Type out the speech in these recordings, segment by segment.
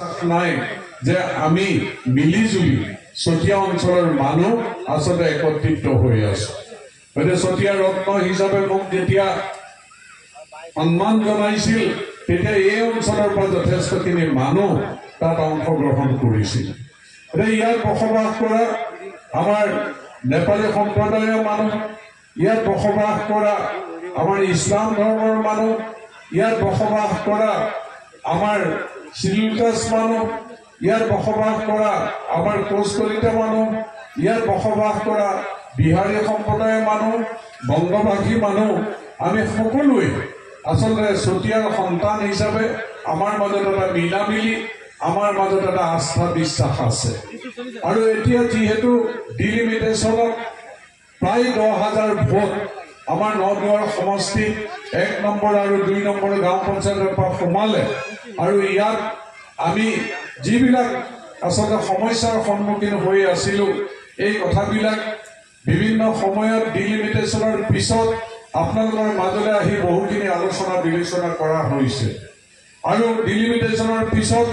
নাই যে আমি মিলিজুলি চতিয়া অঞ্চলৰ মানুহ আসলে একত্ৰিত হৈ আছো। গতিকে চতিয়া ৰত্ন হিচাপে মোক যেতিয়া সন্মান জনাইছিল তেতিয়া এই অঞ্চলৰ পৰা যথেষ্টখিনি মানুহ তাত অংশগ্ৰহণ কৰিছিল। ইয়াত বসবাস কৰা আমাৰ নেপালী সম্প্ৰদায়ৰ মানুহ, ইয়াত বসবাস কৰা আমাৰ ইছলাম ধৰ্মৰ মানুহ, ইয়াত বসবাস কৰা আমাৰ শিলকাছ মানুহ, ইয়াত বসবাস কৰা আমাৰ কোচ কলিতা মানুহ, ইয়াত বসবাস কৰা বিহাৰী সম্প্ৰদায়ৰ মানুহ, বংগভাষী মানুহ, আমি সকলোৱে আচলতে চতিয়াৰ সন্তান হিচাপে আমাৰ মাজত এটা মিলামিলি, আমাৰ মাজত এটা আস্থা বিশ্বাস আছে। আৰু এতিয়া যিহেতু ডিলিমিটেশ্যনত প্ৰায় 10,000 ভোট আমাৰ নগাঁৱৰ সমষ্টিত 1 নম্বৰ আৰু 2 নম্বৰ গাঁও পঞ্চায়তৰ পৰা সোমালে, আৰু ইয়াত আমি যিবিলাক আচলতে সমস্যাৰ সন্মুখীন হৈ আছিলোঁ এই কথাবিলাক বিভিন্ন সময়ত ডিলিমিটেশ্যনৰ পিছত আপোনালোকৰ মাজলৈ আহি বহুখিনি আলোচনা বিবেচনা কৰা হৈছে। আৰু ডিলিমিটেশ্যনৰ পিছত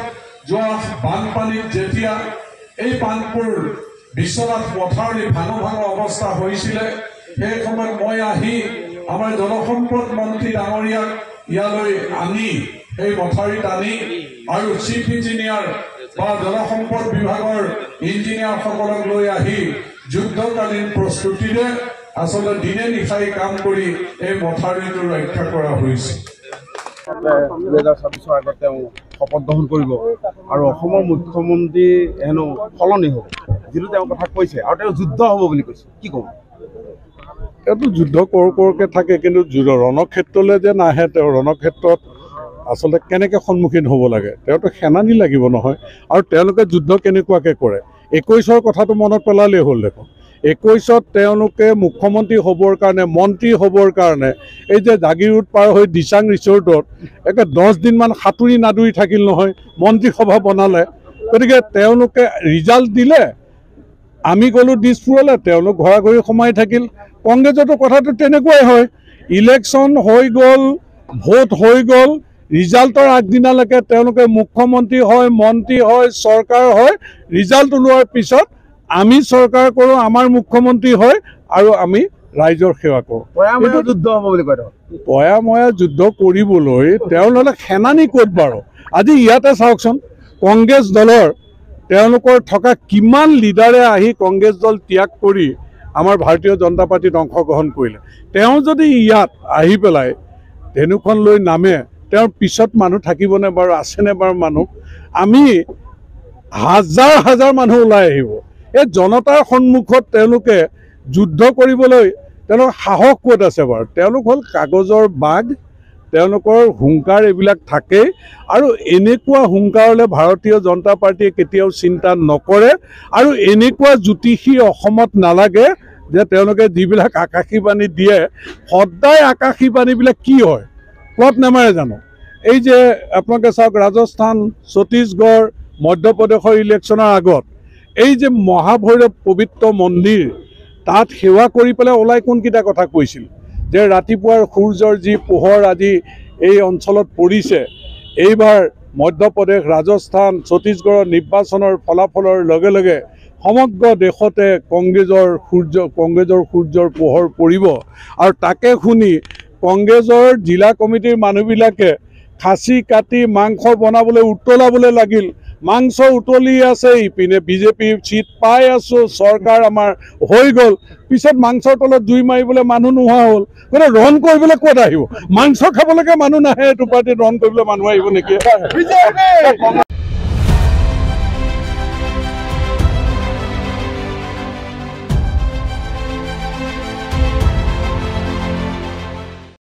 যোৱা বানপানীত যেতিয়া এই বানপুৰ বিশ্বনাথ মথাউৰি ভাঙো ভাঙো অৱস্থা হৈছিলে সেই সময়ত মই আহি আমাৰ জলসম্পদ মন্ত্ৰী ডাঙৰীয়াক ইয়ালৈ আনি এই মথাউৰিত আনি আৰু চিফ ইঞ্জিনিয়াৰ বা জলসম্পদ বিভাগৰ ইঞ্জিনিয়াৰসকলক লৈ আহি যুদ্ধকালীন প্ৰস্তুতিৰে আসলে দিনে নিশাই কাম কৰি এই মথাউৰিটো ৰক্ষা কৰা হৈছে। 2026 আগত তেওঁ শপত গ্ৰহণ কৰিব আৰু অসমৰ মুখ্যমন্ত্ৰী হেনো সলনি হ'ব, যিটো তেওঁ কথা কৈছে, আৰু তেওঁ যুদ্ধ হ'ব বুলি কৈছে, কি ক'ব? এইটো যুদ্ধ কৰোকে থাকে, কিন্তু ৰণক্ষেত্ৰলৈ যে নাহে, তেওঁ ৰণক্ষেত্ৰত আচলতে কেনেকৈ সন্মুখীন হ'ব লাগে, তেওঁতো সেনানী লাগিব নহয়। আৰু তেওঁলোকে যুদ্ধ কেনেকুৱাকৈ কৰে, 21ৰ কথাটো মনত পেলালেই হ'ল দেখোন। 21ত তেওঁলোকে মুখ্যমন্ত্ৰী হ'বৰ কাৰণে, মন্ত্ৰী হ'বৰ কাৰণে এই যে জাগিৰোড পাৰ হৈ দিচাং ৰিচৰ্টত একে 10 দিনমান সাঁতুৰি নাদুৰি থাকিল নহয়, মন্ত্ৰীসভা বনালে। গতিকে তেওঁলোকে ৰিজাল্ট দিলে, আমি গ'লোঁ দিছপুৰলৈ, তেওঁলোক ঘৰা ঘৰি সোমাই থাকিল। কংগ্ৰেছতো কথাটো তেনেকুৱাই হয়, ইলেকশ্যন হৈ গ'ল, ভোট হৈ গ'ল, ৰিজাল্টৰ আগদিনালৈকে তেওঁলোকে মুখ্যমন্ত্ৰী হয়, মন্ত্ৰী হয়, চৰকাৰ হয়, ৰিজাল্ট ওলোৱাৰ পিছত আমি চৰকাৰ কৰোঁ, আমাৰ মুখ্যমন্ত্ৰী হয় আৰু আমি ৰাইজৰ সেৱা কৰোঁ। যুদ্ধ হ'ব বুলি কয়। পয়াময়া যুদ্ধ কৰিবলৈ তেওঁলোকে সেনানী ক'ত বাৰু? আজি ইয়াতে চাওকচোন, কংগ্ৰেছ দলৰ তেওঁলোকৰ থকা কিমান লিডাৰে আহি কংগ্ৰেছ দল ত্যাগ কৰি আমাৰ ভাৰতীয় জনতা পাৰ্টীত অংশগ্ৰহণ কৰিলে। তেওঁ যদি ইয়াত আহি পেলাই ধেনুখন লৈ নামে, তেওঁৰ পিছত মানুহ থাকিবনে বাৰু, আছেনে বাৰু মানুহ? আমি হাজাৰ হাজাৰ মানুহ ওলাই আহিব। এই জনতাৰ সন্মুখত তেওঁলোকে যুদ্ধ কৰিবলৈ তেওঁলোকৰ সাহস ক'ত আছে বাৰু? তেওঁলোক হ'ল কাগজৰ বাঘ, তেওঁলোকৰ হুংকাৰ এইবিলাক থাকেই, আৰু এনেকুৱা হুংকাৰলৈ ভাৰতীয় জনতা পাৰ্টীয়ে কেতিয়াও চিন্তা নকৰে। আৰু এনেকুৱা জ্যোতিষী অসমত নালাগে যে তেওঁলোকে যিবিলাক আকাশী বাণী দিয়ে, সদায় আকাশী বাণীবিলাক কি হয় ক'ত নেমাৰে জানো? এই যে আপোনালোকে চাওক, ৰাজস্থান, ছত্তীশগড়, মধ্যপ্ৰদেশৰ ইলেকশ্যনৰ আগত এই যে মহাভৈৰৱ পবিত্ৰ মন্দিৰ, তাত সেৱা কৰি পেলাই ওলাই কোনকেইটা কথা কৈছিল যে ৰাতিপুৱাৰ সূৰ্যৰ যি পোহৰ আজি এই অঞ্চলত পৰিছে, এইবাৰ মধ্যপ্ৰদেশ, ৰাজস্থান, ছত্তীশগড়ৰ নিৰ্বাচনৰ ফলাফলৰ লগে লগে সমগ্ৰ দেশতে কংগ্ৰেছৰ সূৰ্যৰ পোহৰ পৰিব। আৰু তাকে শুনি কংগ্ৰেছৰ জিলা কমিটিৰ মানুহবিলাকে খাচী কাটি মাংস বনাবলৈ উতলাবলৈ লাগিল। মাংস উতলি আছে, ইপিনে বিজেপি চিট পাই আছো, চৰকাৰ আমাৰ হৈ গ'ল, পিছত মাংসৰ তলত জুই মাৰিবলৈ মানুহ নোহোৱা হ'ল। গতিকে ৰণ কৰিবলৈ ক'ত আহিব? মাংস খাবলৈকে মানুহ নাহে, এইটো পাৰ্টিত ৰণ কৰিবলৈ মানুহ আহিব নেকি?